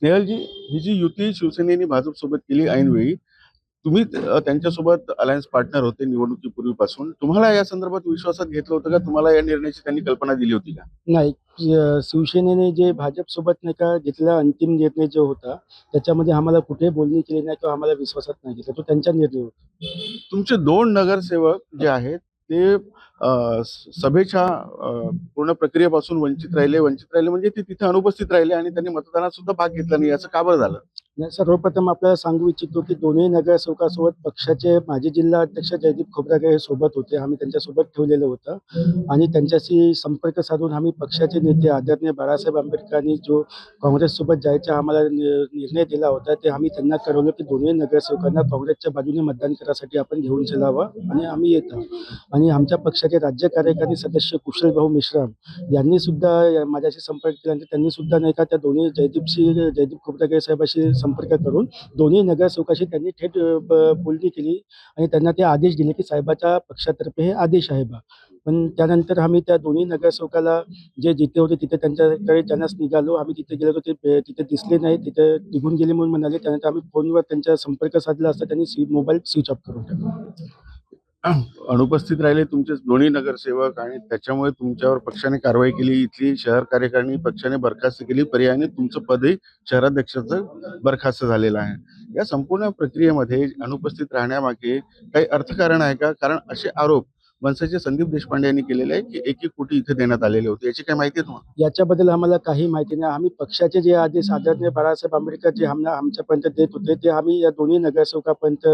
स्नेहलजी, ही जी युती शिवसेनेने भाजपसोबत केली ऐनवेळी, तुम्ही त्यांच्यासोबत अलायन्स पार्टनर होते निवडणुकीपूर्वीपासून. तुम्हाला या संदर्भात विश्वासात घेतलं होतं का? तुम्हाला या निर्णयाची त्यांनी कल्पना दिली होती का? नाही. शिवसेनेने जे भाजपसोबत नाही का घेतलेला अंतिम निर्णय जो होता, त्याच्यामध्ये आम्हाला कुठेही बोलणी केली नाही किंवा आम्हाला विश्वासात नाही घेतलं. तो त्यांचा निर्णय होता. तुमचे 2 नगरसेवक जे आहेत ते सभेच्या पूर्ण प्रक्रियेपासून वंचित राहिले म्हणजे ते तिथे अनुपस्थित राहिले आणि त्यांनी मतदानात सुद्धा भाग घेतला नाही. असं का बरं झालं? नाही, सर्वप्रथम आपल्याला सांगू इच्छितो की दोन्ही नगरसेवकासोबत पक्षाचे माजी जिल्हा अध्यक्ष जयदीप खोब्रागडे हे सोबत होते. आम्ही त्यांच्यासोबत ठेवलेलं होतं आणि त्यांच्याशी संपर्क साधून आम्ही पक्षाचे नेते आदरणीय बाळासाहेब आंबेडकरांनी जो काँग्रेससोबत जायचा आम्हाला निर्णय दिला होता, ते आम्ही त्यांना कळवलं की दोन्ही नगरसेवकांना काँग्रेसच्या बाजूने मतदान करायसाठी आपण घेऊन चलावं आणि आम्ही येत आहोत. आणि आमच्या पक्षाचे राज्य कार्यकारी सदस्य कुशलभाऊ मेश्राम यांनी सुद्धा माझ्याशी संपर्क केल्यानंतर त्यांनी सुद्धा नाही का त्या दोन्ही जयदीप खोब्रागडे साहेबांशी संपर्क करून दोन्ही नगरसेवकाशी त्यांनी थेट बोलणी केली आणि त्यांना ते आदेश दिले की साहेबाच्या पक्षातर्फे हे आदेश आहे बा. पण त्यानंतर आम्ही त्या दोन्ही नगरसेवकाला जे जिथे होते तिथे त्यांच्याकडे जाण्यास निघालो. आम्ही तिथे गेलो ते तिथे दिसले नाही, तिथे निघून गेले म्हणून म्हणाले. त्यानंतर आम्ही फोनवर त्यांचा संपर्क साधला असता त्यांनी मोबाईल स्विच ऑफ करून टाकला. अनुपस्थित राहिले तुमचे दोन्ही नगरसेवक आणि त्याच्यामुळे तुमच्यावर पक्षाने कारवाई केली. इथली शहर कार्यकारिणी पक्षाने बरखास्त केली. पर्यायाने तुमचं पदही शहराध्यक्षाचं बरखास्त झालेलं आहे. या संपूर्ण प्रक्रियेमध्ये अनुपस्थित राहण्यामागे काही अर्थकारण आहे का? कारण असे आरोप मनसेचे संदीप देशपांडे यांनी केलेले आहे की 1-1 कोटी इथे देण्यात आलेले होते. याची काही माहिती आहे तुम्हाला? याच्याबद्दल आम्हाला काही माहिती नाही. आम्ही पक्षाचे जे आदेश आदरणीय बाळासाहेब आंबेडकर जे आमच्यापर्यंत देत होते, ते आम्ही या दोन्ही नगरसेवकापर्यंत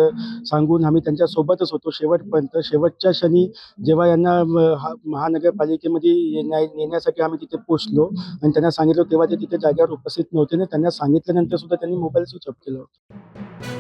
सांगून आम्ही त्यांच्यासोबतच होतो शेवटपर्यंत. शेवटच्या क्षणी जेव्हा यांना महानगरपालिकेमध्ये येण्यासाठी आम्ही तिथे पोहोचलो आणि त्यांना सांगितलं, तेव्हा ते तिथे जागेवर उपस्थित नव्हते ना. त्यांना सांगितल्यानंतर सुद्धा त्यांनी मोबाईल स्विच ऑफ केला होता.